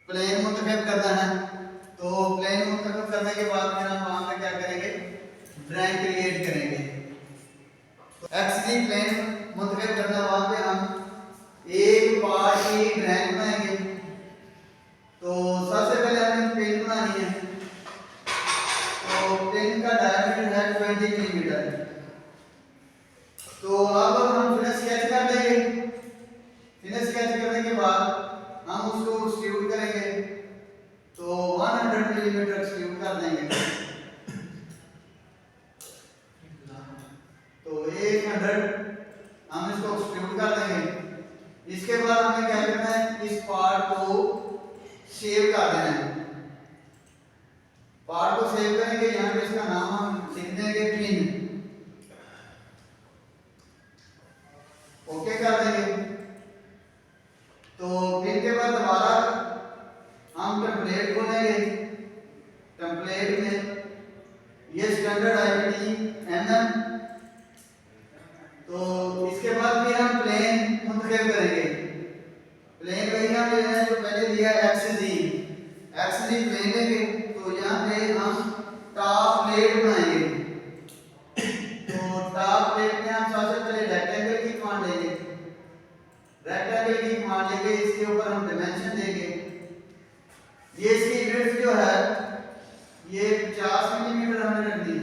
Plane मुंतखब करना है। तो प्लेन मुंतखब करने के बाद फिर हम वहां पे क्या करेंगे, ड्राइंग क्रिएट करेंगे। तो एक्सजी प्लेन मुंतखब करना, वहां पे हम एक पार्ट की ड्राइंग बनाएंगे। तो सबसे पहले हमें पेन बनानी है। तो पेन का डायमीटर है 20 मिलीमीटर। तो अब हम फिनिश स्केच कर देंगे। फिनिश स्केच करने के बाद हम उसको एक्सट्रूड करेंगे। तो 100 मिलीमीटर एक्सट्रूड कर देंगे। तो 100 हम इसको एक्सट्रूड कर देंगे। इसके बाद हमें क्या करना है, इस पार्ट को शेव कर देना है। पार्ट को सेव करेंगे, यहाँ पे इसका नाम हम लिख देंगे पिन। ओके कर देंगे। तो पिन के बाद दोबारा हम टेम्पलेट खोलेंगे। टेम्पलेट में ये स्टैंडर्ड आईपीटी एमएम। तो इसके बाद फिर हम प्लेन मुंतखब करेंगे। प्लेन वही हम लेना है जो पहले लिया एक्सजी। एक्सजी प्लेन लेंगे। तो यहाँ पे हम टॉप प्लेट बनाएंगे। तो टॉप प्लेट में हम सबसे पहले रेक्टेंगल की कमांड लेंगे। रेक्टेंगल की कमांड लेंगे, इसके ऊपर हम डायमेंशन देंगे। ये इसकी विड्थ जो है ये 50 मिलीमीटर हमने रख दी।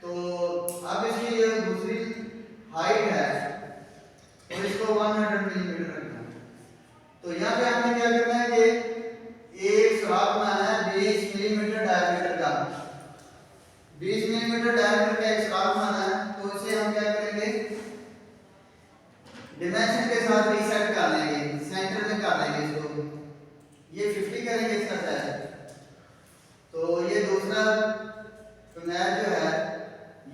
तो अब इसकी ये दूसरी हाइट है, तो इसको 100 मिलीमीटर रखना। तो यहाँ पे हमने क्या करना है कि एक सुराख बनाना है 20 मिलीमीटर डायमीटर का। 20 मिलीमीटर डायमीटर का एक सुराख बनाना है। तो इसे हम क्या करेंगे, डायमेंशन के साथ रीसेट कर लेंगे, सेंटर में कर लेंगे इसको। ये 50 करेंगे इसका साइज। तो ये दूसरा मैच जो है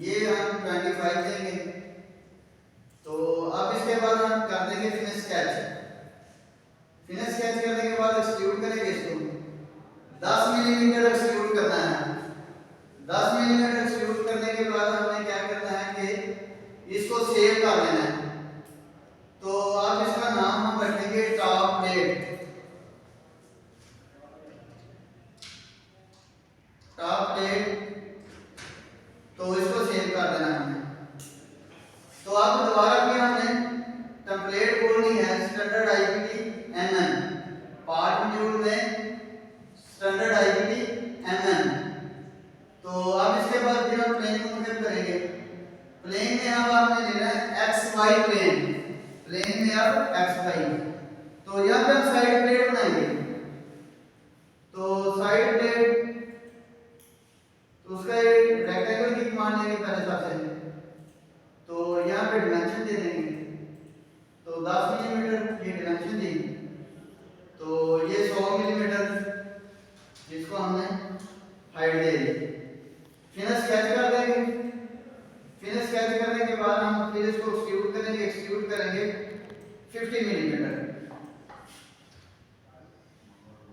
ये हम 25 देंगे। तो अब इसके बाद हम कर देंगे फिनिश स्केच। फिनिश स्केच करने के बाद एक्सट्रूड करेंगे इसको। 10 मिलीमीटर एक्सट्रूड करना है। 10 मिलीमीटर एक्सट्रूड करने के बाद हमें क्या करना है कि इसको सेव कर लेना है। तो अब इसका नाम हम रखेंगे टॉप प्लेट। Top plate. तो इसको सेव कर देना है हमें। तो अब दोबारा फिर हमने टेम्पलेट खोलनी है standard IPT MN. Part module में स्टैंडर्ड आईपीटी एमएन। तो अब इसके बाद फिर हम प्लेन मुंतखब करेंगे। प्लेन में अब आपने लेना है एक्स वाई प्लेन। प्लेन में अब एक्स वाई। तो यहाँ पे हम साइड प्लेट बनाएंगे। तो साइड प्लेट, तो उसका एक रेक्टेंगल की कमांड लेंगे पहले सबसे। तो यहाँ पे डायमेंशन दे देंगे। तो 10 मिलीमीटर ये डायमेंशन दी। तो ये 100 मिलीमीटर, जिसको हमने हाइट दे दी। फिनिश स्केच कर देंगे। फिनिश स्केच करने के बाद हम फिर इसको एक्सट्रूड करेंगे। एक्सट्रूड करेंगे 50 मिलीमीटर।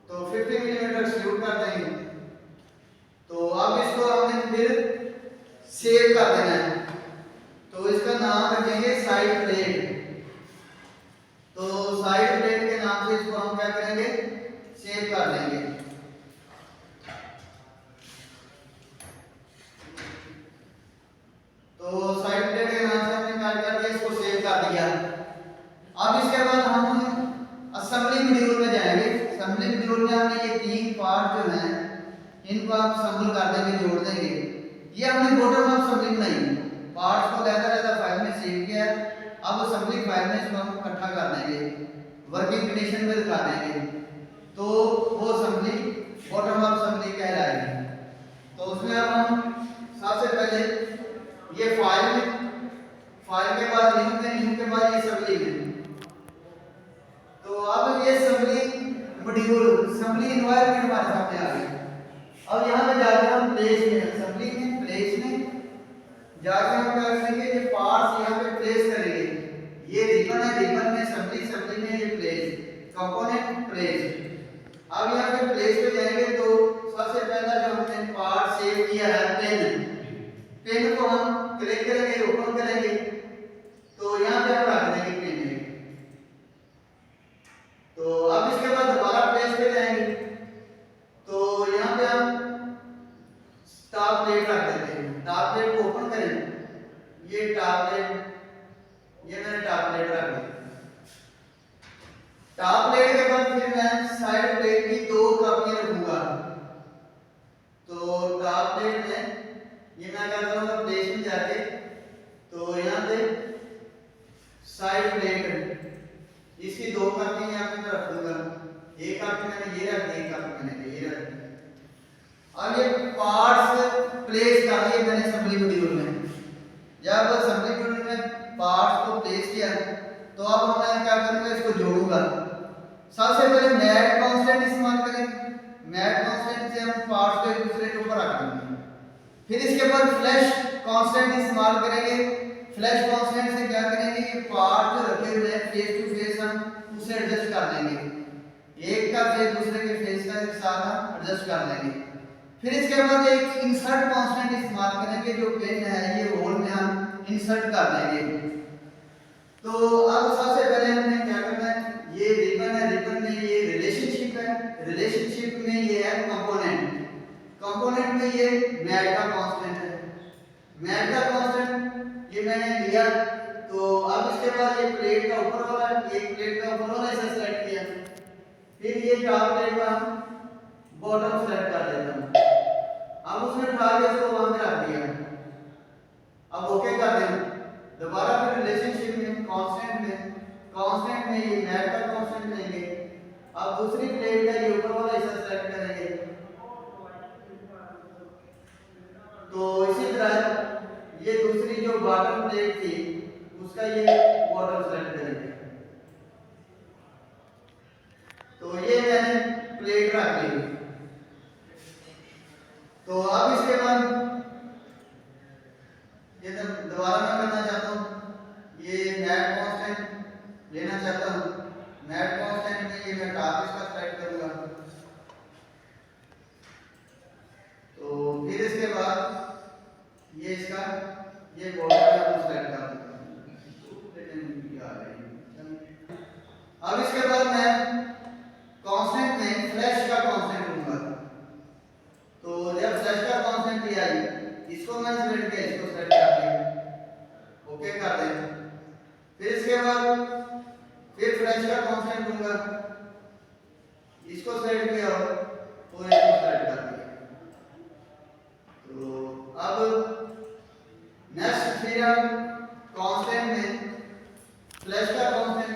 तो 50 मिलीमीटर एक्सट्रूड कर देंगे। तो अब इसको हमने फिर सेव कर देना है। तो इसका नाम रखेंगे साइड प्लेट। तो साइड प्लेट के नाम से इसको हम क्या करेंगे, सेव कर देंगे। तो साइड प्लेट के नाम से हमने क्या कर दिया, इसको सेव कर दिया। अब इसके बाद हम असेंबली मॉड्यूल में जाएंगे। असेंबली मॉड्यूल में हमने ये 3 पार्ट जो हैं इनको आप असेंबल कर देंगे, जोड़ देंगे। ये हमने बॉटम अप असेंबली बनाई। पार्ट्स को लेकर फाइल में सेव किया है। अब असेंबली फाइल में इसको हम इकट्ठा कर देंगे, वर्किंग कंडीशन में दिखा देंगे। तो वो असेंबली बॉटम अप असेंबली कहलाएगी। तो उसमें अब हम सबसे पहले ये फाइल में, फाइल के बाद न्यू में, न्यू के बाद ये असेंबली में। तो अब ये असेंबली मॉड्यूल, असेंबली एनवायरनमेंट हमारे सामने आ गई। अब यहाँ पे जाके हम प्लेस में, असेंबली में प्लेस में जाके हम क्या करेंगे, ये पार्ट्स यहाँ पे प्लेस करेंगे। ये रिबन है, रिबन में असेंबली, असेंबली में ये प्लेस, कंपोनेंट प्लेस। अब यहाँ पे प्लेस पे जाएंगे तो सबसे पहला जो हमने पार्ट सेव किया है पेन, पेन को हम क्लिक करेंगे, ओपन करेंगे। तो यहाँ पे हम रख देंगे पेन। तो अब इसके बाद दोबारा प्लेस पे एक कॉपी मैंने ये रख दी, एक कॉपी मैंने ये रख दी। अब ये पार्ट्स प्लेस कर दिए मैंने असेंबली मॉड्यूल में। जब असेंबली मॉड्यूल में पार्ट्स को प्लेस किया तो अब मैं क्या करूंगा, इसको जोड़ूंगा। सबसे पहले मैट कांस्टेंट इस्तेमाल करेंगे। मैट कांस्टेंट से हम पार्ट्स को एक दूसरे के ऊपर रख देंगे। फिर इसके बाद फ्लैश कांस्टेंट इस्तेमाल करेंगे। फ्लैश कांस्टेंट से क्या करेंगे, ये पार्ट जो रखे हुए हैं फेस टू फेस हम उसे एडजस्ट कर देंगे। एक का फेस दूसरे के फेस का साथ हम एडजस्ट कर लेंगे। फिर इसके बाद एक इंसर्ट कांस्टेंट इस्तेमाल करेंगे, जो पेन है ये होल में हम इंसर्ट कर देंगे। तो अब सबसे पहले हमने क्या करना है, ये रिबन है, रिबन में ये रिलेशनशिप है, रिलेशनशिप में ये है कंपोनेंट, कंपोनेंट में ये मैट का कांस्टेंट है। मैट का कांस्टेंट ये मैंने लिया। तो अब इसके बाद ये प्लेट का ऊपर वाला, एक प्लेट का ऊपर वाला हिस्सा सेलेक्ट किया। फिर ये टॉप प्लेट का बॉटम सेलेक्ट कर लेता हूं। अब उसने उठा के इसको वहां पे रख दिया। अब ओके कर दें। दोबारा फिर रिलेशनशिप में कांस्टेंट में ये मैट का कांस्टेंट लेंगे। अब दूसरी प्लेट का ये ऊपर वाला हिस्सा सेलेक्ट करेंगे। तो इसी तरह ये दूसरी जो बॉटम प्लेट थी उसका ये बॉटम सेलेक्ट करेंगे। तो ये मैंने प्लेट रख ली। तो अब इसके बाद ये दोबारा मैं करना चाहता हूँ, ये मैट कांस्टेंट लेना चाहता हूँ। मैट कांस्टेंट में ये मैं टॉप इसका सेलेक्ट करूंगा। तो फिर इसके बाद ये इसका ये बॉर्डर का सेलेक्ट कर दूंगा। अब इसके बाद मैं कांस्टेंट में फ्लैश का कांस्टेंट लूंगा। तो जब फ्लैश का कांस्टेंट लिया इसको मैं सेलेक्ट किया, इसको सेलेक्ट कर दिया, ओके कर दें। फिर इसके बाद फिर फ्लैश का कांस्टेंट लूंगा, इसको सेलेक्ट किया और इसको सेलेक्ट कर दिया। तो अब नेक्स्ट फिर हम कांस्टेंट में फ्लैश का कांस्टेंट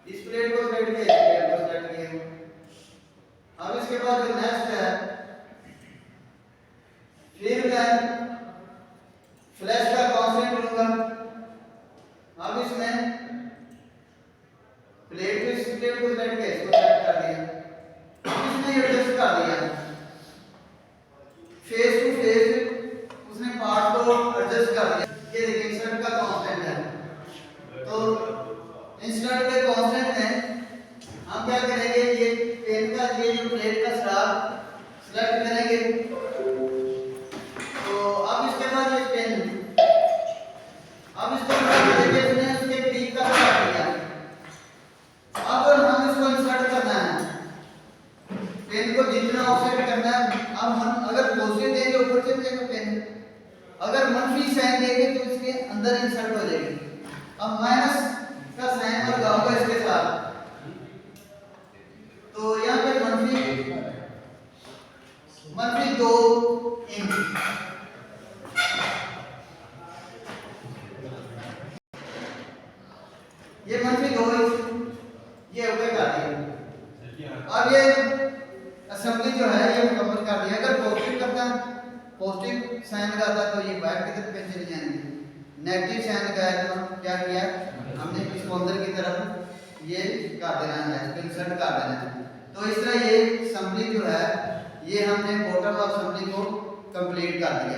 इस प्लेट को सेलेक्ट किया, इस प्लेट को सेलेक्ट किया। अब इसके बाद जो नेक्स्ट है फिर मैं फ्लैश का कांस्टेंट लूंगा। अब इसमें प्लेट को इस प्लेट को सेलेक्ट किया, इसको सेलेक्ट कर दिया। इसमें एडजस्ट कर दिया फेस टू फेस, उसने पार्ट को एडजस्ट कर दिया। ये देखिए इंसर्ट का कांस्टेंट है। तो इंसर्ट के कांस्टेंट में हम क्या करेंगे, ये पेन का ये जो प्लेट का स्टार सेलेक्ट करेंगे। तो अब इसके बाद ये पेन, अब इसको करेंगे, इसने उसके क्लिक का काट दिया। अब हम इसको इंसर्ट करना है, पेन को जितना ऑफसेट करना है। अब हम अगर पॉजिटिव देंगे ऊपर चले जाएगा पेन, अगर मंफी साइन देंगे तो इसके अंदर इंसर्ट हो जाएगी। अब माइनस का साइन लगाऊंगा इसके साथ, तो यहाँ पे मंफी 2 इंच। ये मंफी 2 इंच ये ओके कर दिया। अब ये असेंबली जो है ये मुकम्मल कर दिया। अगर पॉजिटिव करता, पॉजिटिव साइन लगाता तो ये बाहर की तरफ पेन चली जाएंगे। नेगेटिव साइन लगाया तो क्या किया हमने, इसको अंदर की तरफ ये कर देना है, इसको इंसर्ट कर देना है। तो इस तरह ये असेंबली जो है ये हमने बॉटम ऑफ असेंबली को कंप्लीट कर दिया।